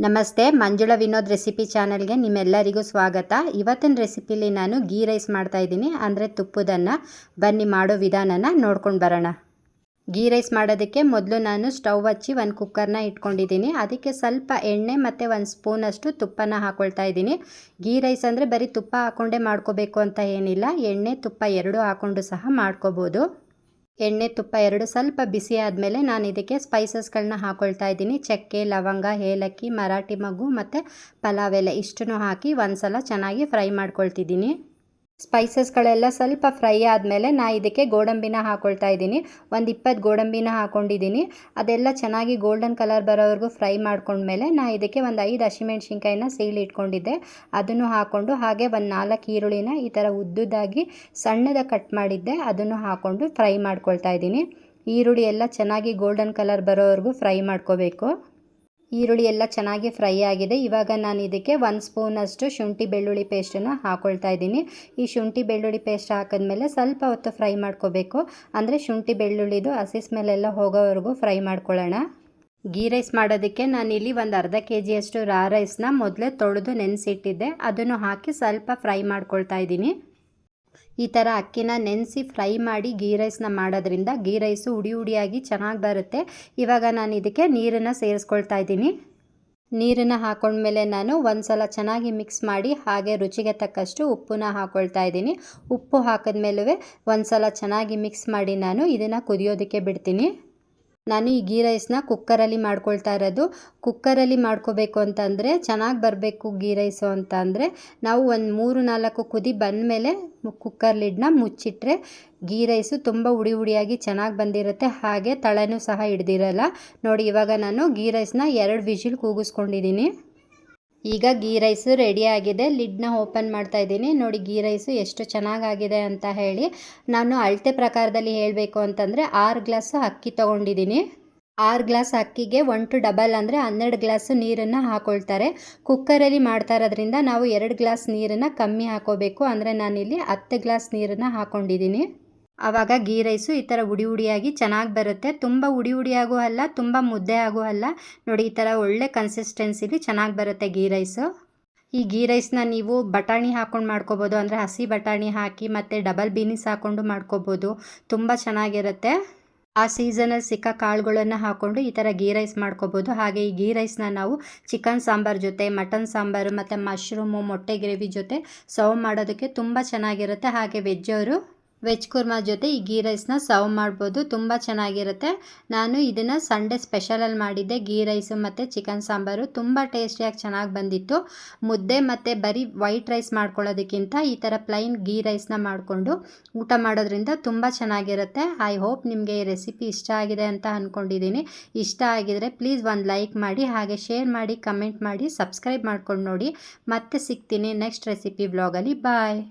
ನಮಸ್ತೆ, ಮಂಜುಳಾ ವಿನೋದ್ ರೆಸಿಪಿ ಚಾನಲ್ಗೆ ನಿಮ್ಮೆಲ್ಲರಿಗೂ ಸ್ವಾಗತ. ಇವತ್ತಿನ ರೆಸಿಪಿಲಿ ನಾನು ಗೀ ರೈಸ್ ಮಾಡ್ತಾಯಿದ್ದೀನಿ, ಅಂದರೆ ತುಪ್ಪದನ್ನು. ಬನ್ನಿ ಮಾಡೋ ವಿಧಾನನ ನೋಡ್ಕೊಂಡು ಬರೋಣ. ಗೀ ರೈಸ್ ಮಾಡೋದಕ್ಕೆ ಮೊದಲು ನಾನು ಸ್ಟವ್ ಹಚ್ಚಿ ಒಂದು ಕುಕ್ಕರ್ನ ಇಟ್ಕೊಂಡಿದ್ದೀನಿ. ಅದಕ್ಕೆ ಸ್ವಲ್ಪ ಎಣ್ಣೆ ಮತ್ತು ಒಂದು ಸ್ಪೂನಷ್ಟು ತುಪ್ಪನ ಹಾಕ್ಕೊಳ್ತಾ ಇದ್ದೀನಿ. ಗೀ ರೈಸ್ ಅಂದರೆ ಬರೀ ತುಪ್ಪ ಹಾಕ್ಕೊಂಡೇ ಮಾಡ್ಕೋಬೇಕು ಅಂತ ಏನಿಲ್ಲ, ಎಣ್ಣೆ ತುಪ್ಪ ಎರಡೂ ಹಾಕ್ಕೊಂಡು ಸಹ ಮಾಡ್ಕೋಬೋದು. ಎಣ್ಣೆ ತುಪ್ಪ ಎರಡು ಸ್ವಲ್ಪ ಬಿಸಿ ಆದಮೇಲೆ ನಾನು ಇದಕ್ಕೆ ಸ್ಪೈಸಸ್ಗಳನ್ನ ಹಾಕ್ಕೊಳ್ತಾ ಇದ್ದೀನಿ. ಚಕ್ಕೆ, ಲವಂಗ, ಏಲಕ್ಕಿ, ಮರಾಠಿ ಮಗ್ಗು ಮತ್ತು ಪಲಾವ್ ಎಲೆ ಇಷ್ಟನ್ನು ಹಾಕಿ ಒಂದು ಸಲ ಚೆನ್ನಾಗಿ ಫ್ರೈ ಮಾಡ್ಕೊಳ್ತಿದ್ದೀನಿ. ಸ್ಪೈಸಸ್ಗಳೆಲ್ಲ ಸ್ವಲ್ಪ ಫ್ರೈ ಆದಮೇಲೆ ನಾನು ಇದಕ್ಕೆ ಗೋಡಂಬಿನ ಹಾಕ್ಕೊಳ್ತಾ ಇದ್ದೀನಿ. ಒಂದು 20 ಗೋಡಂಬಿನ ಹಾಕ್ಕೊಂಡಿದ್ದೀನಿ. ಅದೆಲ್ಲ ಚೆನ್ನಾಗಿ ಗೋಲ್ಡನ್ ಕಲರ್ ಬರೋವರೆಗೂ ಫ್ರೈ ಮಾಡ್ಕೊಂಡ್ಮೇಲೆ ನಾನು ಇದಕ್ಕೆ ಒಂದು 5 ಹಸಿಮೆಣ್ಸಿನ್ಕಾಯಿನ ಸೀಳಿ ಇಟ್ಕೊಂಡಿದ್ದೆ, ಅದನ್ನು ಹಾಕ್ಕೊಂಡು ಹಾಗೆ ಒಂದು 4 ಈರುಳ್ಳಿನ ಈ ಥರ ಉದ್ದುದಾಗಿ ಸಣ್ಣದಾಗಿ ಕಟ್ ಮಾಡಿದ್ದೆ, ಅದನ್ನು ಹಾಕ್ಕೊಂಡು ಫ್ರೈ ಮಾಡ್ಕೊಳ್ತಾ ಇದ್ದೀನಿ. ಈರುಳ್ಳಿ ಎಲ್ಲ ಚೆನ್ನಾಗಿ ಗೋಲ್ಡನ್ ಕಲರ್ ಬರೋವರೆಗೂ ಫ್ರೈ ಮಾಡ್ಕೋಬೇಕು. ಈರುಳ್ಳಿ ಎಲ್ಲ ಚೆನ್ನಾಗಿ ಫ್ರೈ ಆಗಿದೆ. ಇವಾಗ ನಾನು ಇದಕ್ಕೆ 1 ಸ್ಪೂನಷ್ಟು ಶುಂಠಿ ಬೆಳ್ಳುಳ್ಳಿ ಪೇಸ್ಟನ್ನು ಹಾಕ್ಕೊಳ್ತಾ ಇದ್ದೀನಿ. ಈ ಶುಂಠಿ ಬೆಳ್ಳುಳ್ಳಿ ಪೇಸ್ಟ್ ಹಾಕಿದ್ಮೇಲೆ ಸ್ವಲ್ಪ ಹೊತ್ತು ಫ್ರೈ ಮಾಡ್ಕೋಬೇಕು, ಅಂದರೆ ಶುಂಠಿ ಬೆಳ್ಳುಳ್ಳಿದು ಹಸಿ ಸ್ಮೆಲ್ಲೆಲ್ಲ ಹೋಗೋವರೆಗೂ ಫ್ರೈ ಮಾಡ್ಕೊಳ್ಳೋಣ. ಗೀ ರೈಸ್ ಮಾಡೋದಕ್ಕೆ ನಾನಿಲ್ಲಿ ಒಂದು ಅರ್ಧ kg ರಾ ರೈಸ್ನ ಮೊದಲೇ ತೊಳೆದು ನೆನೆಸಿಟ್ಟಿದ್ದೆ, ಅದನ್ನು ಹಾಕಿ ಸ್ವಲ್ಪ ಫ್ರೈ ಮಾಡ್ಕೊಳ್ತಾ ಇದ್ದೀನಿ. ಈ ಥರ ಅಕ್ಕಿನ ನೆನೆಸಿ ಫ್ರೈ ಮಾಡಿ ಗೀ ರೈಸ್ನ ಮಾಡೋದ್ರಿಂದ ಗೀ ರೈಸು ಉಡಿ ಉಡಿಯಾಗಿ ಚೆನ್ನಾಗಿ ಬರುತ್ತೆ. ಇವಾಗ ನಾನು ಇದಕ್ಕೆ ನೀರನ್ನು ಸೇರಿಸ್ಕೊಳ್ತಾ ಇದ್ದೀನಿ. ನೀರನ್ನು ಹಾಕೊಂಡ್ಮೇಲೆ ನಾನು ಒಂದು ಸಲ ಚೆನ್ನಾಗಿ ಮಿಕ್ಸ್ ಮಾಡಿ ಹಾಗೆ ರುಚಿಗೆ ತಕ್ಕಷ್ಟು ಉಪ್ಪನ್ನ ಹಾಕ್ಕೊಳ್ತಾ ಇದ್ದೀನಿ. ಉಪ್ಪು ಹಾಕಿದ್ಮೇಲೆ ಒಂದು ಸಲ ಚೆನ್ನಾಗಿ ಮಿಕ್ಸ್ ಮಾಡಿ ನಾನು ಇದನ್ನು ಕುದಿಯೋದಕ್ಕೆ ಬಿಡ್ತೀನಿ. ನಾನು ಈ ಗೀ ರೈಸ್ನ ಕುಕ್ಕರಲ್ಲಿ ಮಾಡ್ಕೊಳ್ತಾ ಇರೋದು. ಕುಕ್ಕರಲ್ಲಿ ಮಾಡ್ಕೋಬೇಕು ಅಂತಂದರೆ ಚೆನ್ನಾಗಿ ಬರಬೇಕು ಗೀ ರೈಸು ಅಂತ ಅಂದರೆ ನಾವು ಒಂದು 3-4 ಕುದಿ ಬಂದಮೇಲೆ ಕುಕ್ಕರ್ ಲಿಡ್ನ ಮುಚ್ಚಿಟ್ರೆ ಗೀ ರೈಸು ತುಂಬ ಉಡಿ ಉಡಿಯಾಗಿ ಚೆನ್ನಾಗಿ ಬಂದಿರುತ್ತೆ, ಹಾಗೆ ತಳನೂ ಸಹ ಹಿಡ್ದಿರಲ್ಲ. ನೋಡಿ, ಇವಾಗ ನಾನು ಗೀ ರೈಸ್ನ 2 ವಿಜಿಲ್ ಕೂಗಿಸ್ಕೊಂಡಿದ್ದೀನಿ. ಈಗ ಗೀ ರೈಸು ರೆಡಿಯಾಗಿದೆ. ಲಿಡ್ನ ಓಪನ್ ಮಾಡ್ತಾ ಇದ್ದೀನಿ. ನೋಡಿ ಗೀ ರೈಸು ಎಷ್ಟು ಚೆನ್ನಾಗಾಗಿದೆ ಅಂತ ಹೇಳಿ. ನಾನು ಅಳತೆ ಪ್ರಕಾರದಲ್ಲಿ ಹೇಳಬೇಕು ಅಂತಂದರೆ 6 ಗ್ಲಾಸು ಅಕ್ಕಿ ತೊಗೊಂಡಿದ್ದೀನಿ. 6 ಗ್ಲಾಸ್ ಅಕ್ಕಿಗೆ 1 to ಡಬಲ್ ಅಂದರೆ 12 ಗ್ಲಾಸು ನೀರನ್ನು ಹಾಕ್ಕೊಳ್ತಾರೆ. ಕುಕ್ಕರಲ್ಲಿ ಮಾಡ್ತಾ ಇರೋದ್ರಿಂದ ನಾವು 2 ಗ್ಲಾಸ್ ನೀರನ್ನು ಕಮ್ಮಿ ಹಾಕೋಬೇಕು, ಅಂದರೆ ನಾನಿಲ್ಲಿ 10 ಗ್ಲಾಸ್ ನೀರನ್ನು ಹಾಕ್ಕೊಂಡಿದ್ದೀನಿ. ಆವಾಗ ಗೀ ರೈಸು ಈ ಥರ ಉಡಿ ಉಡಿಯಾಗಿ ಚೆನ್ನಾಗಿ ಬರುತ್ತೆ. ತುಂಬ ಉಡಿ ಉಡಿಯಾಗೂ ಅಲ್ಲ, ತುಂಬ ಮುದ್ದೆ ಆಗೂ ಅಲ್ಲ. ನೋಡಿ, ಈ ಥರ ಒಳ್ಳೆ ಕನ್ಸಿಸ್ಟೆನ್ಸಿಲಿ ಚೆನ್ನಾಗಿ ಬರುತ್ತೆ ಗೀ ರೈಸು. ಈ ಗೀ ರೈಸ್ನ ನೀವು ಬಟಾಣಿ ಹಾಕ್ಕೊಂಡು ಮಾಡ್ಕೋಬೋದು, ಅಂದರೆ ಹಸಿ ಬಟಾಣಿ ಹಾಕಿ ಮತ್ತು ಡಬಲ್ ಬೀನಿಸ್ ಹಾಕ್ಕೊಂಡು ಮಾಡ್ಕೋಬೋದು. ತುಂಬ ಚೆನ್ನಾಗಿರುತ್ತೆ. ಆ ಸೀಸನಲ್ಲಿ ಸಿಕ್ಕ ಕಾಳುಗಳನ್ನು ಹಾಕ್ಕೊಂಡು ಈ ಥರ ಗೀ ರೈಸ್ ಮಾಡ್ಕೋಬೋದು. ಹಾಗೆ ಈ ಗೀ ರೈಸ್ನ ನಾವು ಚಿಕನ್ ಸಾಂಬಾರು ಜೊತೆ, ಮಟನ್ ಸಾಂಬಾರು ಮತ್ತು ಮಶ್ರೂಮು, ಮೊಟ್ಟೆ ಗ್ರೇವಿ ಜೊತೆ ಸರ್ವ್ ಮಾಡೋದಕ್ಕೆ ತುಂಬ ಚೆನ್ನಾಗಿರುತ್ತೆ. ಹಾಗೆ ವೆಜ್ ಕುರ್ಮಾ ಜೊತೆ ಈ ಗೀ ರೈಸ್ನ ಸರ್ವ್ ಮಾಡ್ಬೋದು, ತುಂಬ ಚೆನ್ನಾಗಿರುತ್ತೆ. ನಾನು ಇದನ್ನು ಸಂಡೇ ಸ್ಪೆಷಲಲ್ಲಿ ಮಾಡಿದ್ದೆ. ಗೀ ರೈಸು ಮತ್ತು ಚಿಕನ್ ಸಾಂಬಾರು ತುಂಬ ಟೇಸ್ಟಿಯಾಗಿ ಚೆನ್ನಾಗಿ ಬಂದಿತ್ತು. ಮುದ್ದೆ ಮತ್ತು ಬರೀ ವೈಟ್ ರೈಸ್ ಮಾಡ್ಕೊಳ್ಳೋದಕ್ಕಿಂತ ಈ ಥರ ಪ್ಲೈನ್ ಗೀ ರೈಸ್ನ ಮಾಡಿಕೊಂಡು ಊಟ ಮಾಡೋದ್ರಿಂದ ತುಂಬ ಚೆನ್ನಾಗಿರುತ್ತೆ. ಐ ಹೋಪ್ ನಿಮಗೆ ಈ ರೆಸಿಪಿ ಇಷ್ಟ ಆಗಿದೆ ಅಂತ ಅಂದ್ಕೊಂಡಿದ್ದೀನಿ. ಇಷ್ಟ ಆಗಿದರೆ ಪ್ಲೀಸ್ ಒಂದು ಲೈಕ್ ಮಾಡಿ, ಹಾಗೆ ಶೇರ್ ಮಾಡಿ, ಕಮೆಂಟ್ ಮಾಡಿ, ಸಬ್ಸ್ಕ್ರೈಬ್ ಮಾಡ್ಕೊಂಡು ನೋಡಿ. ಮತ್ತೆ ಸಿಗ್ತೀನಿ ನೆಕ್ಸ್ಟ್ ರೆಸಿಪಿ ವ್ಲಾಗಲ್ಲಿ. ಬಾಯ್.